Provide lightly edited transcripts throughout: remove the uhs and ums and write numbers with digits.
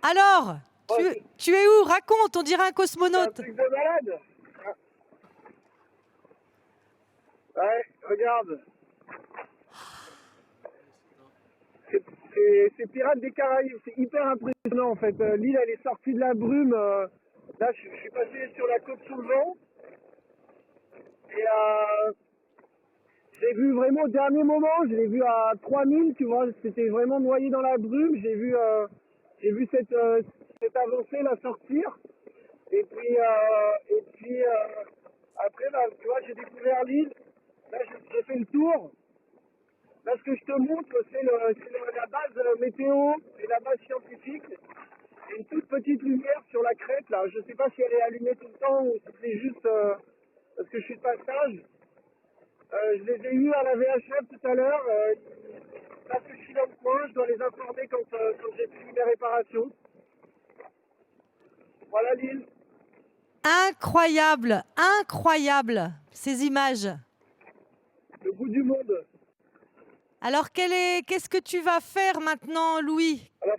Alors, Ouais, tu es où? Raconte, on dirait un c'est un cosmonaute. truc de malade. Ouais, regarde. C'est Pirates des Caraïbes, c'est hyper impressionnant en fait. L'île elle est sortie de la brume. Là je suis passé sur la côte sous le vent et j'ai vu vraiment au dernier moment, je l'ai vu à 3000, tu vois, c'était vraiment noyé dans la brume. J'ai vu cette avancée là sortir et puis après bah, tu vois j'ai découvert l'île. Là j'ai fait le tour. Là, ce que je te montre, c'est la base météo et la base scientifique. Il y a une toute petite lumière sur la crête, là. Je ne sais pas si elle est allumée tout le temps ou si c'est juste parce que je suis de passage. Je les ai eus à la VHF tout à l'heure. Parce que je suis dans le coin, je dois les informer quand j'ai fini mes réparations. Voilà l'île, Incroyable, incroyable, ces images. le bout du monde. Alors, qu'est-ce que tu vas faire maintenant, Louis? Alors,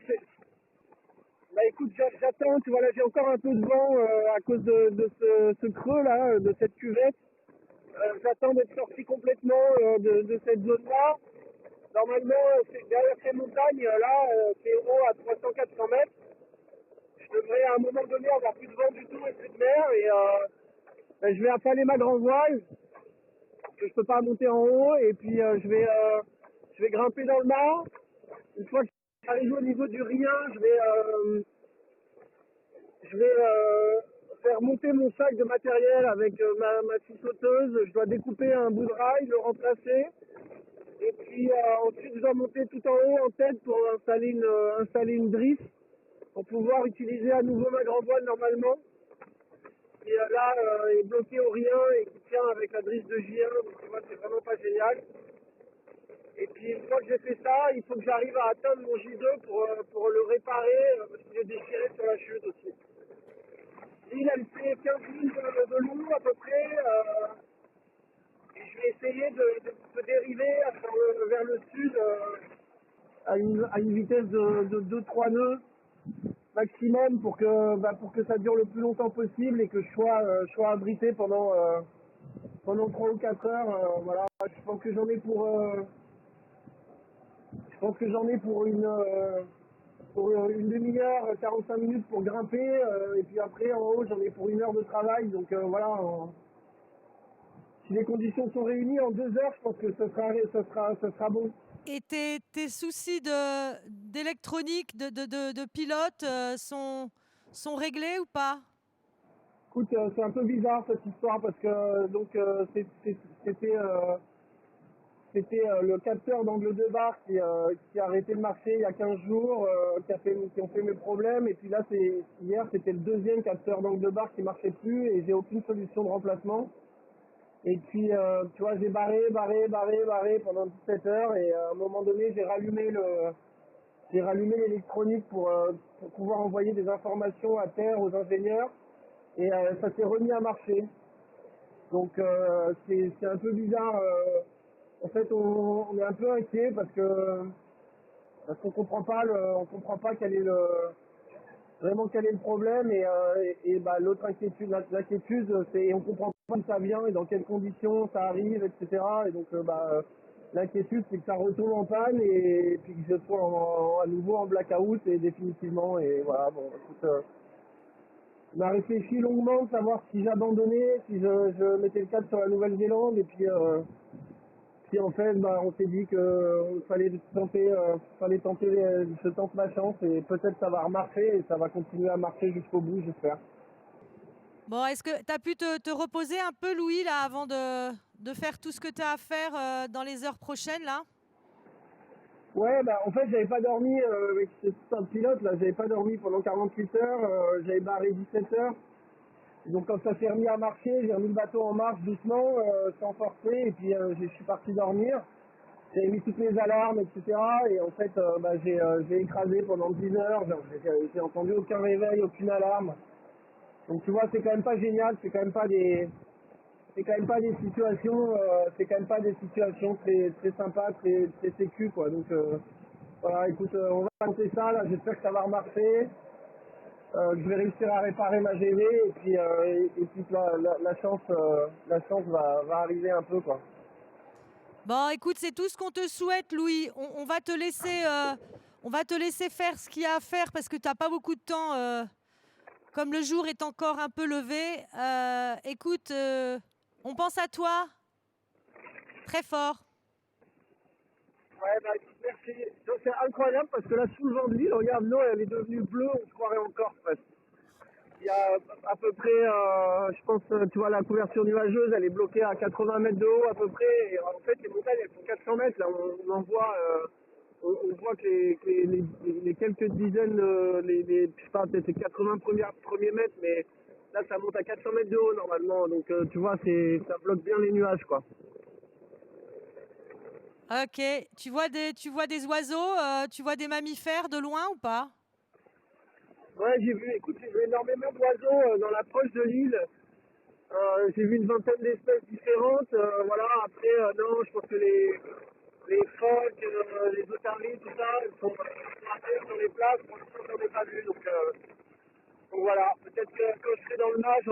bah écoute, j'attends, tu vois, là j'ai encore un peu de vent à cause de ce creux là, de cette cuvette. J'attends d'être sorti complètement de cette zone-là. Normalement, derrière ces montagnes, là, c'est haut à 300-400 mètres. Je devrais à un moment donné avoir plus de vent du tout et plus de mer. Et ben, je vais affaler ma grand voile, parce que je peux pas monter en haut. Et puis je vais grimper dans le mât. Une fois que j'arrive au niveau du rien, je vais faire monter mon sac de matériel avec ma scie sauteuse. Je dois découper un bout de rail, le remplacer. Et puis ensuite, je dois monter tout en haut en tête pour installer une drisse pour pouvoir utiliser à nouveau ma grand voile normalement. Qui là est bloqué au rien et qui tient avec la drisse de J1. Donc tu vois, c'est vraiment pas génial. Et puis une fois que j'ai fait ça, il faut que j'arrive à atteindre mon J2 pour le réparer parce qu'il est déchiré sur la chute aussi. L'île, elle fait 15 000 de long à peu près. Et je vais essayer de dériver vers le sud à une vitesse de 2-3 nœuds maximum pour que ça dure le plus longtemps possible et que je sois abrité pendant 3 ou 4 heures. Voilà. Je pense que j'en ai pour une demi-heure, 45 minutes pour grimper. Et puis après, en haut, j'en ai pour 1 heure de travail. Donc voilà. Si les conditions sont réunies en 2 heures, je pense que ça sera bon. Et tes soucis d'électronique, de pilote sont réglés ou pas? Écoute, c'est un peu bizarre cette histoire parce que c'était le capteur d'angle de barre qui a arrêté de marcher il y a 15 jours, qui ont fait mes problèmes. Et puis là, hier, c'était le deuxième capteur d'angle de barre qui marchait plus et j'ai aucune solution de remplacement. Et puis, tu vois, j'ai barré pendant 17 heures et à un moment donné, j'ai rallumé l'électronique pour pouvoir envoyer des informations à terre aux ingénieurs et ça s'est remis à marcher. Donc c'est un peu bizarre. En fait, on est un peu inquiet parce qu'on comprend pas vraiment quel est le problème et bah, l'autre inquiétude, l'inquiétude, c'est on comprend pas d'où ça vient et dans quelles conditions ça arrive, etc. Et donc l'inquiétude, c'est que ça retourne en panne et puis que je sois à nouveau en blackout et définitivement. Et voilà, bon, écoute, on a réfléchi longuement de savoir si j'abandonnais, si je mettais le cap sur la Nouvelle-Zélande et puis en fait, bah, on s'est dit qu'il fallait tenter, je tente ma chance et peut-être ça va remarcher et ça va continuer à marcher jusqu'au bout, j'espère. Bon, est-ce que tu as pu te reposer un peu, Louis, là, avant de faire tout ce que tu as à faire dans les heures prochaines, là? Ouais, bah en fait, j'avais pas dormi avec un pilote, là, j'avais pas dormi pendant 48 heures, j'avais barré 17 heures. Donc quand ça s'est remis à marcher, j'ai remis le bateau en marche doucement, sans forcer, et puis je suis parti dormir. J'avais mis toutes mes alarmes, etc. Et en fait, j'ai écrasé pendant 10 heures. J'ai entendu aucun réveil, aucune alarme. Donc tu vois, c'est quand même pas génial. C'est quand même pas des situations, c'est quand même pas des situations très très sympas, très sécu quoi. Donc voilà, écoute, on va tenter ça là. J'espère que ça va remarcher. que je vais réussir à réparer ma GV et puis que la chance va arriver un peu, quoi. Bon, écoute, c'est tout ce qu'on te souhaite, Louis. On va te laisser, faire ce qu'il y a à faire parce que tu n'as pas beaucoup de temps. Comme le jour est encore un peu levé, écoute, on pense à toi très fort. Ouais, bah, écoute, merci. Donc, c'est incroyable parce que là, sous le vent de l'île, regarde, l'eau, elle est devenue bleue, on se croirait encore presque. Il y a à peu près, je pense, tu vois, la couverture nuageuse, elle est bloquée à 80 mètres de haut à peu près. Et en fait, les montagnes, elles font 400 mètres. Là, on en voit, on voit que les quelques dizaines, je sais pas, peut-être les 80 premiers mètres, mais là, ça monte à 400 mètres de haut normalement. Donc, tu vois, ça bloque bien les nuages, quoi. Ok, tu vois des oiseaux, tu vois des mammifères de loin ou pas? Ouais, écoute, j'ai vu énormément d'oiseaux dans l'approche de l'île. J'ai vu une vingtaine d'espèces différentes. Voilà, après, non, je pense que les phoques, les otaries, tout ça, ils sont assez sur les places. Pour l'instant, j'en ai pas vu. Donc voilà, peut-être que quand je serai dans le nage,